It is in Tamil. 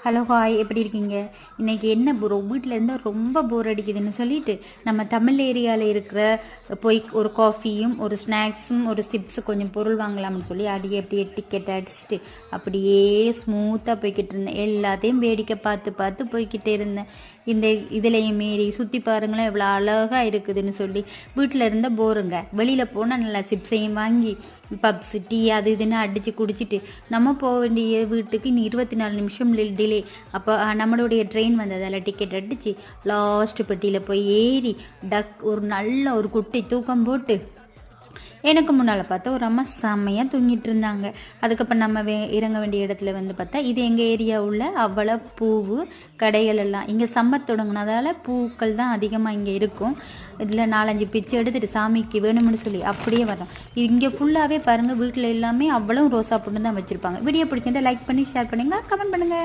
ஹலோ ஹாய், எப்படி இருக்கீங்க? இன்றைக்கி என்ன ப்ரோ, வீட்டில் இருந்தால் ரொம்ப போர் அடிக்குதுன்னு சொல்லிட்டு நம்ம தமிழ் ஏரியாவில் இருக்கிற போய் ஒரு காஃபியும் ஒரு ஸ்நாக்ஸும் ஒரு சிப்ஸு கொஞ்சம் பொருள் வாங்கலாம்னு சொல்லி அப்படியே டிக்கெட் அடிச்சுட்டு அப்படியே ஸ்மூத்தாக போய்கிட்டு இருந்தேன். எல்லாத்தையும் வேடிக்கை பார்த்து பார்த்து போய்கிட்டே இருந்தேன். இந்த இதுலையும் மீறி சுற்றி பாருங்களேன் எவ்வளோ அழகாக இருக்குதுன்னு சொல்லி வீட்டில் இருந்த போருங்க. வெளியில் போனால் நல்லா சிப்ஸையும் வாங்கி பப்ஸு டீ அது இதுன்னு அடித்து குடிச்சிட்டு நம்ம போக வேண்டிய வீட்டுக்கு இன்னும் 24 நிமிஷம் டிலே. அப்போ நம்மளுடைய ட்ரெயின் வந்ததால் டிக்கெட் அடித்து லாஸ்ட் பெட்டியில் போய் ஏறி ஒரு நல்ல ஒரு குட்டி தூக்கம் போட்டு எனக்கு முன்னால் பார்த்தா ஒரு அம்மா செம்மையாக தூங்கிட்டு இருந்தாங்க. அதுக்கப்புறம் நம்ம இறங்க வேண்டிய இடத்துல பார்த்தா இது எங்கள் ஏரியா உள்ள அவ்வளோ பூவு கடைகள் எல்லாம் இங்கே சம்மர் தொடங்கினதால பூக்கள் தான் அதிகமாக இங்கே இருக்கும். இதில் 4-5 பிச்சு எடுத்துகிட்டு சாமிக்கு வேணும்னு சொல்லி அப்படியே வரோம். இங்கே ஃபுல்லாகவே பாருங்கள், வீட்டில் எல்லாமே அவ்வளோ ரோசா பூண்டு தான் வச்சுருப்பாங்க. வீடியோ பிடிச்சிருந்தா லைக் பண்ணி ஷேர் பண்ணுங்கள், கமெண்ட் பண்ணுங்கள்.